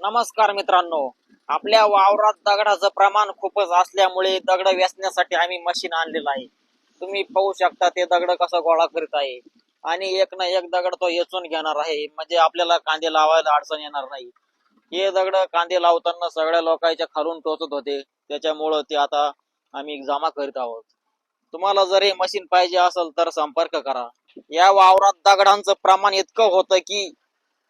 नमस्कार मित्रांनो. आपल्या वावरात दगडाचं प्रमाण खूपच असल्यामुळे दगड वेचण्यासाठी आम्ही मशीन आणलेलं आहे. तुम्ही पाहू शकता ते दगड कसं गोळा करीत आहे आणि एक ना एक दगड तो वेचून घेणार आहे, म्हणजे आपल्याला कांदे लावायला अडचण येणार नाही. हे दगड कांदे लावताना सगळ्या लोकांच्या खालून टोचत होते, त्याच्यामुळं ते आता आम्ही जमा करीत आहोत. तुम्हाला जर हे मशीन पाहिजे असेल तर संपर्क करा. या वावरात दगडांचं प्रमाण इतकं होतं की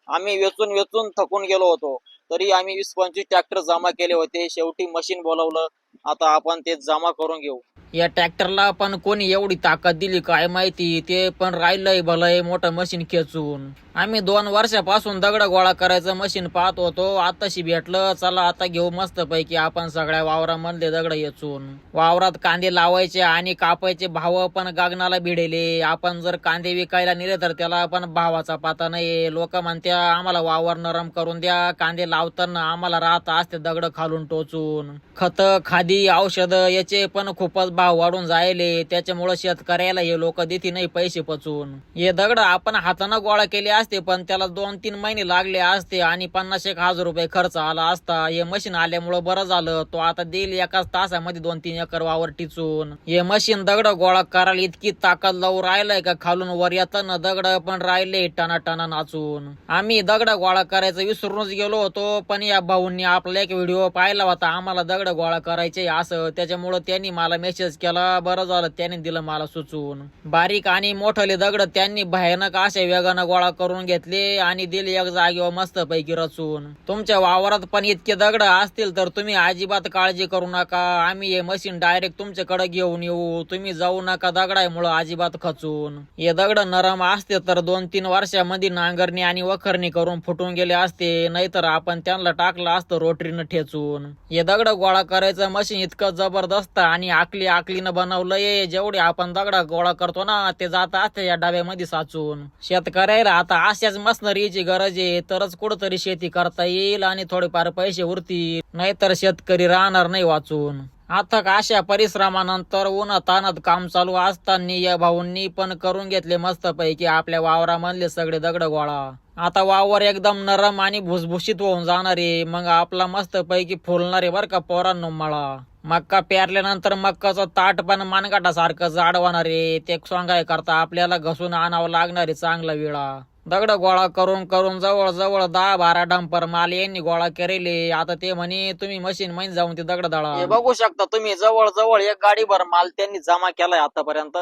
आम्ही वेचून वेचून थकून गेलो होतो, तरी आम्ही 20-25 ट्रॅक्टर जमा केले होते. शेवटी मशीन बोलवलं, आता आपण ते जमा करून घेऊ. या ट्रॅक्टरला पण कोणी एवढी ताकद दिली काय माहिती, ते पण राहिलंय भलंय मोठं मशीन खेचून. आम्ही 2 वर्षापासून दगड गोळा करायचं मशीन पाहत होतो, आताशी भेटलं. चला आता घेऊ मस्त पैकी आपण सगळ्या वावरामधले दगड येचून. वावरात कांदे लावायचे आणि कापायचे भाव पण गगनाला भिडेले. आपण जर कांदे विकायला नेले तर त्याला पण भावाचा पाता नाही. लोक म्हणत्या आम्हाला वावर नरम करून द्या, कांदे लावताना आम्हाला राहत असते दगड खालून टोचून. खत, खादी, औषध याचे पण खूपच भाव वाढून जायले, त्याच्यामुळे शेतकऱ्याला हे लोक देती नाही पैसे पचून. हे दगड आपण हाताने गोळा केले असते पण त्याला 2-3 महिने लागले असते आणि 50-1,000 रुपये खर्च आला असता. हे मशीन आल्यामुळे बरं झालं. तो आता देईल एकाच तासामध्ये 2-3 एकर वावर टिचून. हे मशीन दगड गोळा करायला इतकी ताकद लावून राहिलाय का खालून वर येताना दगड पण राहिले टना नाचून. आम्ही दगड गोळा करायचं विसरूनच गेलो होतो, पण या भाऊंनी आपला एक व्हिडिओ पाहिला होता आम्हाला दगड गोळा करायचे असं, त्याच्यामुळे त्यांनी मला मेसेज केला. बरं झालं त्यांनी दिलं मला सुचवून. बारीक आणि मोठले दगड त्यांनी भयानक अशा वेगानं गोळा करून घेतले आणि दिले एक जागेवर मस्त पैकी रचून. तुमच्या वावरात पण इतके दगड असतील तर तुम्ही अजिबात काळजी करू नका. आम्ही हे मशीन डायरेक्ट तुमच्याकडे घेऊन येऊ. तुम्ही जाऊ नका दगडामुळे अजिबात खचून. हे दगड नरम असते तर 2-3 वर्षामध्ये नांगरणी आणि वखरणी करून फुटून गेले असते, नाहीतर आपण त्यांना टाकलं असतं रोटरीनं ठेचून. हे दगड गोळा करायचं मशीन इतकं जबरदस्त आणि आकलीनं बनवलंय. जेवढे आपण दगड गोळा करतो ना ते जात असते या डब्यामध्ये साचून. शेतकऱ्याला आता अशाच मशनरीची गरज आहे, तरच कुठंतरी शेती करता येईल आणि थोडेफार पैसे उरतील, नाहीतर शेतकरी राहणार नाही वाचून. अथक अशा परिश्रमानंतर उन्हातान्हात काम चालू असताना या भाऊंनी पण करून घेतले मस्त पैकी आपल्या वावरामधले सगळे दगड गोळा. आता वावर एकदम नरम आणि भुसभुशीत होऊन जाणारे, मग आपला मस्त पैकी फुलणारे बर का पोरांनो मळा. मक्का पेरल्यानंतर मक्काचं ताट पण मानकाटासारखं जाड होणारे, ते सोंगाय करता आपल्याला घसून आणावं लागणारे चांगला विळा. दगड गोळा करून करून जवळ जवळ 10-12 डंपर माल यांनी गोळा केलेले. आता ते म्हणे तुम्ही मशीन मध्ये जाऊन ते दगड दळा. हे बघू शकता तुम्ही, जवळ जवळ एक गाडीभर माल त्यांनी जमा केलाय आतापर्यंत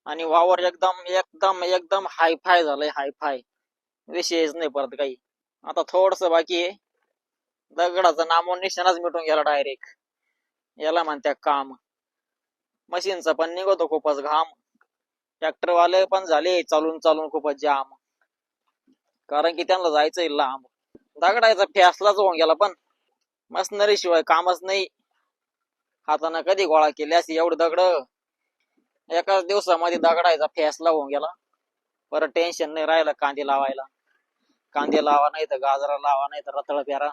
आणि वावर एकदम एकदम एकदम हायफाय झालंय, हायफाय. विषयच नाही परत काही. आता थोडस बाकी आहे. दगडाचं नामो निशाणच मिटून गेला डायरेक्ट. याला म्हणत्या काम. मशीनचा पण निघतो खूपच घाम. ट्रॅक्टरवाले पण झाले चालून चालून खूपच जाम, कारण की त्यांना जायचंय लांब. दगडायचा फॅसलाच होऊन गेला, पण मशनरी शिवाय कामच नाही. हाताने कधी गोळा केले असे एवढे दगड. एकाच दिवसामध्ये दगडायचा फॅसला होऊन गेला. परत टेन्शन नाही राहिलं कांदे लावायला. कांदे लावा नाही तर गाजरा लावा नाही तर रताळ पेरा.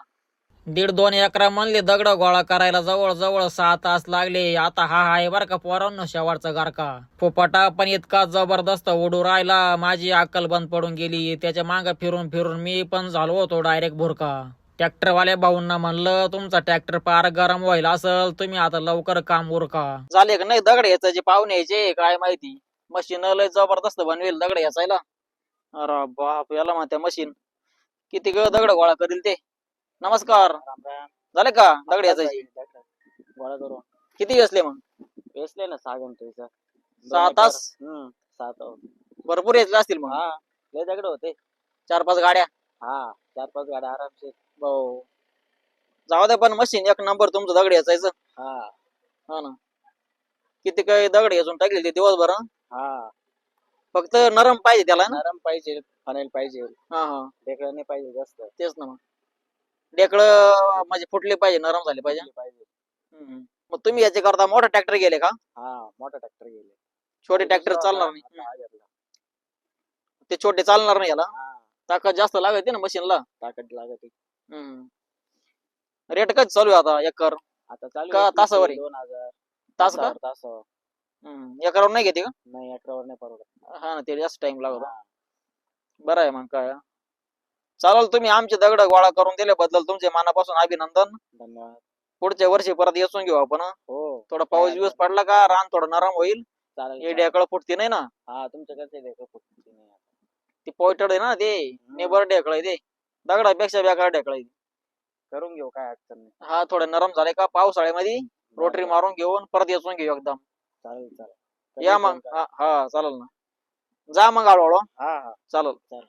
1.5-2 एकरा म्हणले दगड गोळा करायला जवळ जवळ 6 तास लागले. आता हा आहे बर का पोरांनो शेवटचा गारका. पोपटा पण इतका जबरदस्त उडू राहिला, माझी अक्कल बंद पडून गेली. त्याच्या मागं फिरून फिरून मी पण झालो होतो डायरेक्ट भुरका. ट्रॅक्टरवाल्या भाऊंना म्हणलं तुमचा ट्रॅक्टर पार गरम व्हायला असेल, तुम्ही आता लवकर काम उरका. झाले का नाही दगड यायचे पाहुणे यायचे काय माहिती. मशीन लय जबरदस्त बनवेल दगड याचायला. अरे बाप, याला म्हणते मशीन. किती दगड गोळा करील ते. नमस्कार. झाले का दगड याचायची गोळा करून? किती वेचले मग? वेचले ना 6 घंटे. 6 तास? 7. भरपूर वेचले असतील मग. हा, लय दगड होते. 4-5 गाड्या. हा, 4-5 गाड्या आरामशीर. हो, जाऊ दे, पण मशीन एक नंबर तुमचं दगड याचायचं. हा ना. किती काही दगड याचून टाकले ते दिवसभर. हा, फक्त नरम पाहिजे त्याला. नरम पाहिजे, फनेल पाहिजे. हा हा, ढेकळं नाही पाहिजे जास्त. तेच ना, मग ढेकळं म्हणजे फुटले पाहिजे, नरम झाले पाहिजे. मग तुम्ही याचे करता मोठा ट्रॅक्टर गेले का? हा, मोठा ट्रॅक्टर गेले. छोटे ट्रॅक्टर चालणार नाही. ते छोटे चालणार नाही याला. ताकद जास्त लागते ना मशीनला. ताकद लागते. रेट कधी चालू आहे आता एकर? आता चालू का तासावर? 2000 तास का? तासावर. एकरावर नाही घेते का? नाही, एकरावर नाही परवडत. हा ना, ते जास्त टाइम लागतो. बरं आहे मग काय. चालेल, तुम्ही आमचे दगड गोळा करून दिल्याबद्दल तुमचे मनापासून अभिनंदन. धन्यवाद. पुढच्या वर्षी परत येसून घेऊ आपण. हो थोडा पाऊस बिऊस पडला का रान थोडं नरम होईल. हे चालेल. ढेकळ फुटते नाही ना. हा तुमच्याकडचे देखो फुटते नाही आता. ती पोयटड आहे ना, ते नेबर ढेकळ आहे ते. दगडापेक्षा बेकार ढेकळ आहे. करून घेऊ काय अडचण नाही. हा थोडे नरम झाले का पावसाळ्यामध्ये रोटरी मारून घेऊन परत येसून घेऊ एकदम. चालेल. या मग. हा चालेल ना. जा मग हळूहळू. हा चालेल.